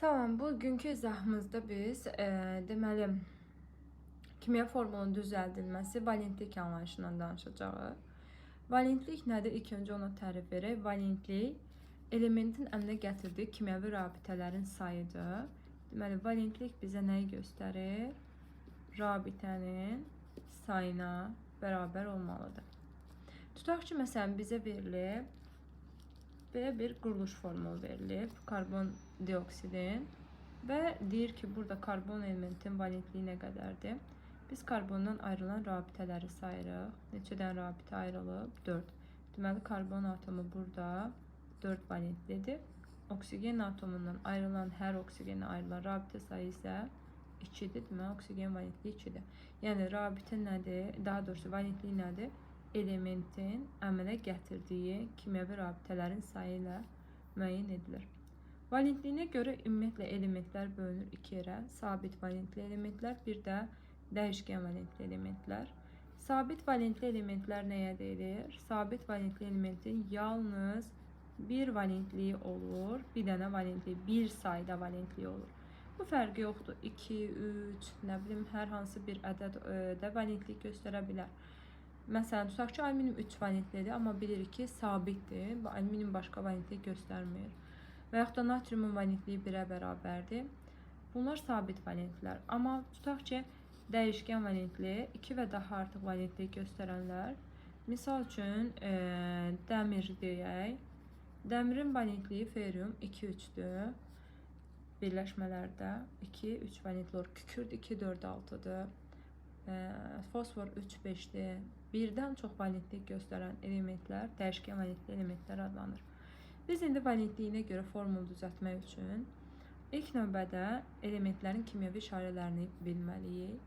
Salam, bugünkü izahımızda biz deməli kimya formulunun düzəldilməsi valentlik anlayışından danışacağıq. Valentlik nədir? İlk öncə ona tərif verək. Valentlik elementin əmələ gətirdiyi kimyəvi rabitələrin sayıdır. Deməli, valentlik bizə nəyi göstərir? Rabitənin sayına bərabər olmalıdır. Tutaq ki, məsələn, bizə verilib belə bir quruluş formulu verilib karbon dioksidin və deyir ki, burada karbon elementin valentliyi nə qədərdir? Biz karbondan ayrılan rabitələri sayırıq. Neçədən rabitə ayrılıb? 4. Deməli, karbon atomu burada 4 valentlidir. Oksigen atomundan ayrılan, hər oksigenə ayrılan rabitə sayı isə 2-dir. Deməli, oksigen valentliyi 2-dir. Yəni, rabitə nədir? Daha doğrusu, valentliyi nədir? Elementin əmələ gətirdiyi kimyəvi rabitələrin sayı ilə müəyyən edilir. Valentliyinə görə ümumiyyətlə elementlər bölünür 2 yerə. Sabit valentli elementlər, bir də dəyişkən valentli elementlər. Sabit valentli elementlər nəyə deyilir? Sabit valentli elementin yalnız bir valentliyi olur, bir dənə valentliyi, bir sayda valentliyi olur. Bu fərqi yoxdur. 2, 3, nə bilim, hər hansı bir ədəd də valentlik göstərə bilər. Məsələn, tutaq ki, alüminium 3 valentlidir, amma bilirik ki, sabitdir. Alüminium başqa valentlik göstərmir. Və yaxud da natriumun valentliyi 1-ə bərabərdir. Bunlar sabit valentlilər. Amma tutaq ki, dəyişkən valentli 2 və daha artıq valentlik göstərənlər. Misal üçün, dəmir deyək. Dəmirin valentliyi ferium 2-3-dür. Birləşmələrdə 2-3 valentli olur. Kükürd 2-4, 6-dır. Fosfor 3-5-dir. Birdən çox valentlik göstərən elementlər dəyişkən valentli elementlər adlanır. Biz indi valentliyinə görə formulu düzəltmək üçün ilk növbədə elementlərin kimyəvi işarələrini bilməliyik.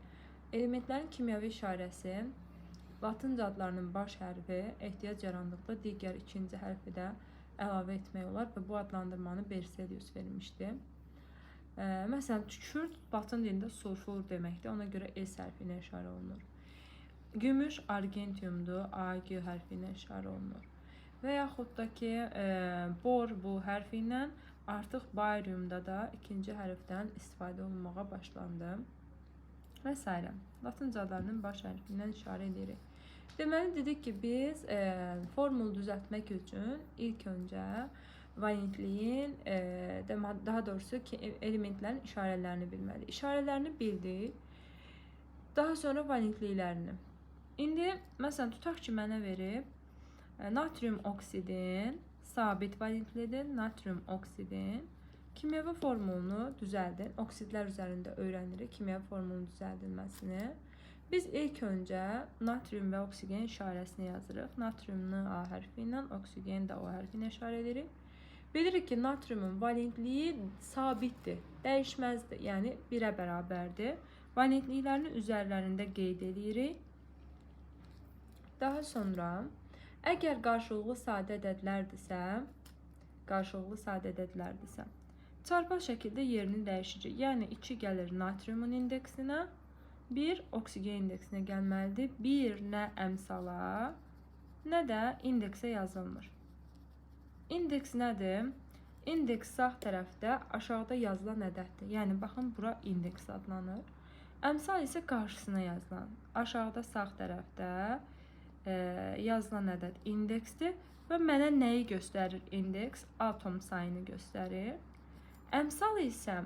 Elementlərin kimyəvi işarəsi latınca adlarının baş hərfi ehtiyac yarandıqda digər ikinci hərfi də əlavə etmək olar və bu adlandırmanı Berzelius vermişdi. Məsələn, tükürd latın dilində sulfur deməkdir. Ona görə S hərfi ilə işarə olunur. Gümüş argentiumdur. AG hərfi ilə işarə olunur. Və yaxud da ki, bor bu hərfi ilə artıq bariumda da ikinci hərfdən istifadə olunmağa başlandı. Və s. Latınca adlarının baş hərfi ilə işarə edirik. Deməli, dedik ki, biz formulu düzəltmək üçün ilk öncə valentliyin, daha doğrusu ki, elementlərin işarələrini bilməliyik. İşarələrini bildik. Daha sonra valentliklərini. İndi, məsələn, tutaq ki, mənə verib natrium oksidin sabit valentlidir. Natrium oksidin kimyəvi formulunu düzəldin. Oksidlər üzərində öyrənirik kimyəvi formulunun düzəldilməsini. Biz ilk öncə natrium və oksigen işarəsini yazırıq. Natriumunu A hərfi ilə, oksigen də O hərfi ilə işarə edirik. Bilirik ki, natriumun valentliyi sabitdir, dəyişməzdir, yəni 1-ə bərabərdir. Valentliklərini üzərlərində qeyd edirik. Daha sonra, əgər qarşılıqlı sadə ədədlərdirsə, çarpaz şəkildə yerini dəyişəcək. Yəni, 2 gəlir natriumun indeksinə, 1 oksigen indeksinə gəlməlidir. 1 nə əmsala, nə də indeksə yazılmır. İndeks nədir? İndeks sağ tərəfdə aşağıda yazılan ədəddir. Yəni, baxın, bura indeks adlanır. Əmsal isə qarşısına yazılan. Aşağıda sağ tərəfdə yazılan ədəd indeksdir və mənə nəyi göstərir indeks? Atom sayını göstərir. Əmsal isə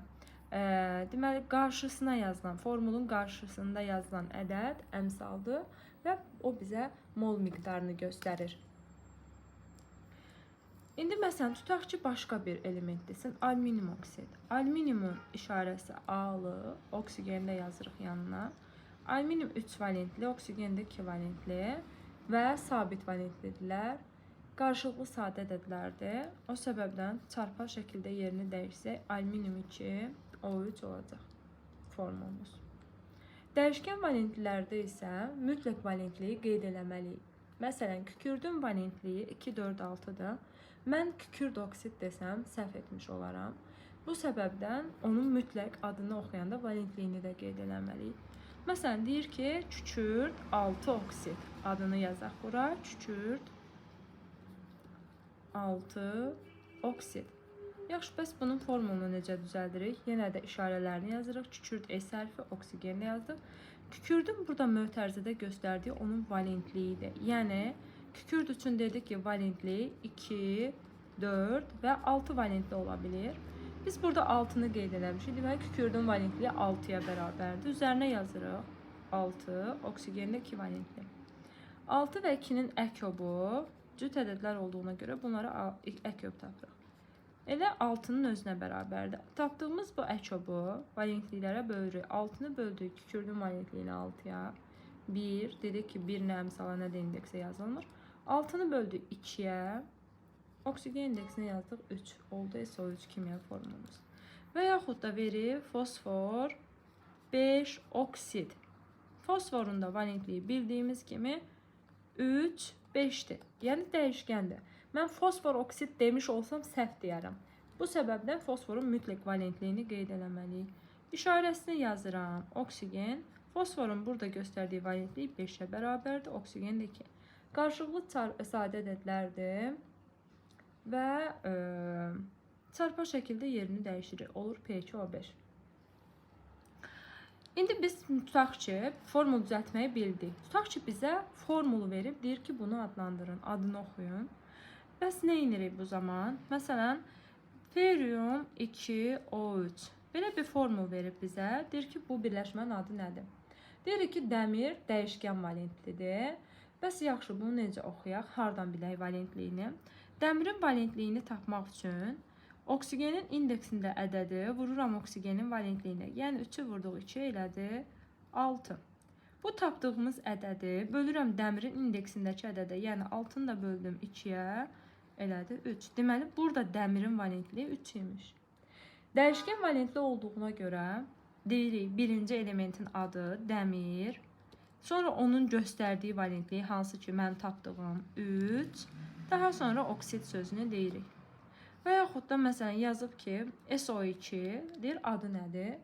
deməli, qarşısına yazılan, formulun qarşısında yazılan ədəd əmsaldır və o bizə mol miqdarını göstərir. İndi məsələn, tutaq ki, başqa bir element desin, alüminium oksid. Alüminiumun işarəsi A-lı, oksigen də yazırıq yanına. Alüminium 3 valentli, oksigen də 2 valentli və sabit valentlidirlər. Qarşılıqlı sadə ədədlərdir. O səbəbdən çarpaz şəkildə yerini dəyişsək, alüminium 2, O3 olacaq formulumuz. Dəyişkən valentlilərdə isə mütləq valentliyi qeyd eləməliyik. Məsələn, kükürdün valentliyi 2, 4, 6-dır. Mən kükürd oksid desəm, səhv etmiş olaram. Bu səbəbdən onun mütləq adını oxuyanda valentliyini də qeyd eləməliyik. Məsələn, deyir ki, kükürd 6 oksid adını yazaq bura. Kükürd 6 oksid. Yaxşı, bəs bunun formulunu necə düzəldirik? Yenə də işarələrini yazırıq. Kükürd S hərfi, oksigenlə yazdıq. Kükürdün burada mötərizədə göstərdiyi onun valentliyidir. Yəni, kükürd üçün dedik ki, valentliyi 2, 4 və 6 valentli ola bilir. Biz burada 6-nı qeyd eləmişik. Deməli, kükürdün valentliyi 6-ya bərabərdir. Üzərinə yazırıq 6, oksigenlə 2 valentli. 6 və 2-nin əkobu cüt ədədlər olduğuna görə bunları əkob tapırıq. Elə 6-nın özünə bərabərdir. Tapdığımız bu əkobu valentliklərə bölürük. 6-nı böldük kükürdün valentliyini 6-ya. 1, dedik ki, 1 nə əmsala, nə də indeksə yazılmır. 6-nı böldük 2-yə. Oksigen indeksini yazdıq 3. Oldu SO3 kimya formulumuz. Və yaxud da verir fosfor 5 oksid. Fosforun da valentliyi bildiyimiz kimi 3, 5'dir. Yəni dəyişkəndir. Mən fosfor oksid demiş olsam səhv deyərəm. Bu səbəbdən fosforun mütləq valentliyini qeyd eləməliyik. İşarəsini yazıram. Oksigen. Fosforun burada göstərdiyi valentliyi 5'ə bərabərdir. Oksigen də 2. Qarşılıqlı sadə ədədlərdir. Və çarpı şəkildə yerini dəyişirik. Olur P2O5. İndi biz tutaq ki, formulu düzəltməyi bildik. Tutaq ki, bizə formulu verib, deyir ki, bunu adlandırın, adını oxuyun. Bəs nə edirik bu zaman? Məsələn, ferium 2O3. Belə bir formul verib bizə. Deyir ki, bu birləşmənin adı nədir? Deyir ki, dəmir dəyişkən valentlidir. Bəs yaxşı, bunu necə oxuyaq? Hardan bilək valentliyini? Dəmirin valentliyini tapmaq üçün oksigenin indeksində ədədi vururam oksigenin valentliyinə. Yəni 3-ü vurduq 2 elədi 6. Bu tapdığımız ədədi bölürəm dəmirin indeksindəki ədədə. Yəni 6-nı da böldüm 2-yə elədi 3. Deməli, burada dəmirin valentliyi 3 imiş. Dəyişkən valentli olduğuna görə deyirik, birinci elementin adı dəmir. Sonra onun göstərdiyi valentliyi hansı ki mən tapdığım 3. Daha sonra oksid sözünü deyirik. Və yaxud da məsələn yazıb ki, SO2 deyir, adı nədir?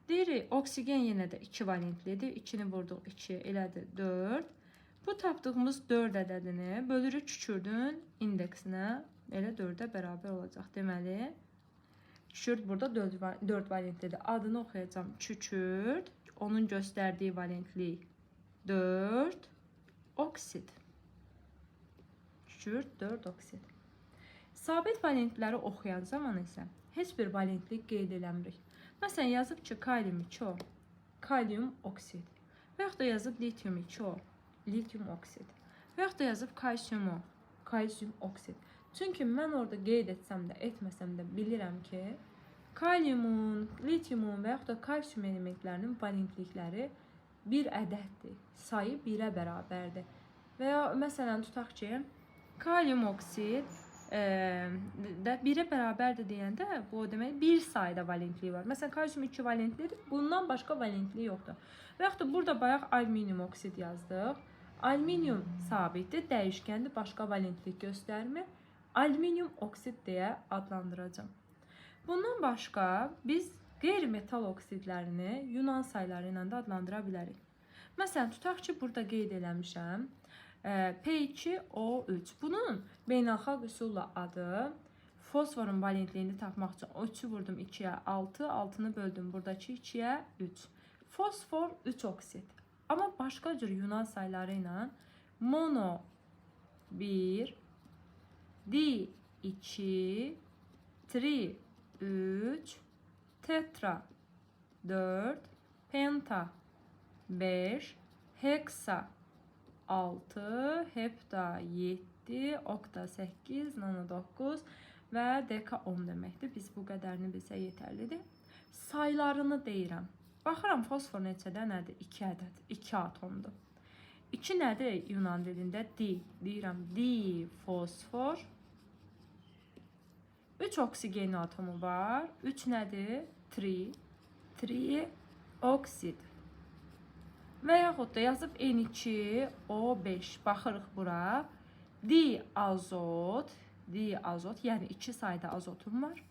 Deyirik, oksigen yenə də 2 valentlidir. 2-ni vurduq 2 elədi 4. Bu tapdığımız 4 ədədini bölürük kükürdün indeksinə, elə 4-ə bərabər olacaq. Deməli, kükürd burada 4 valentlidir. Adını oxuyacağım. Kükürd, onun göstərdiyi valentlik 4 oksid. Kükürd 4 oksid. Sabit valentləri oxuyan zaman isə heç bir valentlik qeyd eləmirik. Məsələn, yazıb ki, kalium 2O, kalium oksid. Və yaxud da yazıb litium 2O, litium oksid. Və yaxud da yazıb kalsium O, kalsium oksid. Çünki mən orada qeyd etsəm də, etməsəm də bilirəm ki, kaliumun, litiumun və yaxud da kalsium elementlərinin valentlikləri bir ədəddir. Sayı 1-ə bərabərdir. Və ya məsələn, tutaq ki, kalium oksid 1'e bərabərdir deyəndə bu demək bir sayda valentliyi var. Məsələn, kalsium 2 valentlidir. Bundan başqa valentliyi yoxdur. Və yaxud da burada bayaq alüminium oksid yazdıq. Alüminium sabitdir, dəyişkəndir, başqa valentlik göstərmir. Alüminium oksid deyə adlandıracağım. Bundan başqa biz qeyri-metal oksidlərini Yunan sayları ilə də adlandıra bilərik. Məsələn, tutaq ki, burada qeyd eləmişəm. P2O3. Bunun beynəlxalq üsulla adı fosforun valentliyini tapmaq üçün 3'ü vurdum 2'yə 6, 6'nı böldüm buradakı 2'yə 3. Fosfor 3 oksid. Amma başqa cür Yunan sayları ilə mono 1, di 2, tri 3, tetra 4, penta 5, heksa 6, hepta 7, okta 8, nano 9 və deka 10 deməkdir. Biz bu qədərini bilsə yetərlidir. Saylarını deyirəm. Baxıram, fosfor neçədə nədir? 2 ədəd, 2 atomdur. 2 nədir Yunan dilində? Di. Deyirəm, di fosfor. 3 oksigen atomu var. 3 nədir? Tri. Tri oksid. Və yaxud da yazıb N2O5. Baxırıq bura. Diazot, yəni 2 sayda azotum var.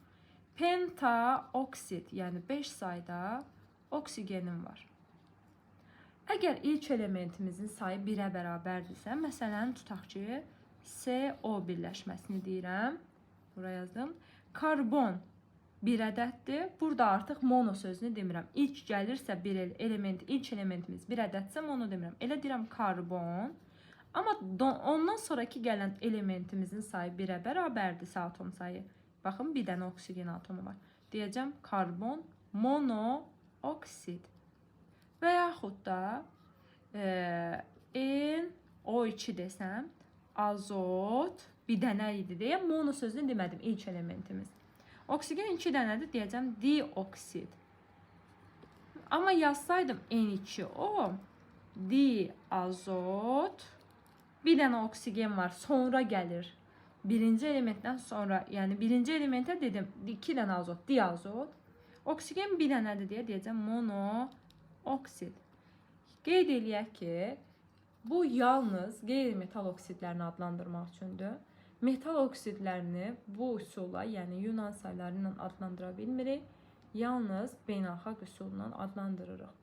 Pentaoksid, yəni 5 sayda oksigenim var. Əgər ilk elementimizin sayı 1'ə bərabərdirsə, məsələn, tutaq ki, CO birləşməsini deyirəm. Buraya yazdım. Karbon bir ədəddir. Burada artıq mono sözünü demirəm. İlk gəlirsə bir element, ilk elementimiz bir ədədsə mono demirəm. Elə deyirəm karbon. Amma ondan sonraki gələn elementimizin sayı 1-ə bərabərdirsə atom sayı. Baxın, bir dənə oksigen atomu var. Deyəcəm karbon monooksid. Və yaxud da NO2 desəm, azot bir dənə idi deyə mono sözünü demədim, ilk elementimiz. Oksigen 2 dənədir, deyəcəm dioksid. Amma yazsaydım N2O, diazot, bir dənə oksigen var, sonra gəlir. Birinci elementdən sonra, yəni birinci elementə dedim 2 dənə azot, diazot. Oksigen bir dənədir deyə deyəcəm monooksid. Qeyd eləyək ki, bu yalnız qeyri-metal oksidlərini adlandırmaq üçündür. Metal oksidlərini bu üsulla, yəni Yunan sayları ilə adlandıra bilmirik. Yalnız beynəlxalq üsulla adlandırırıq.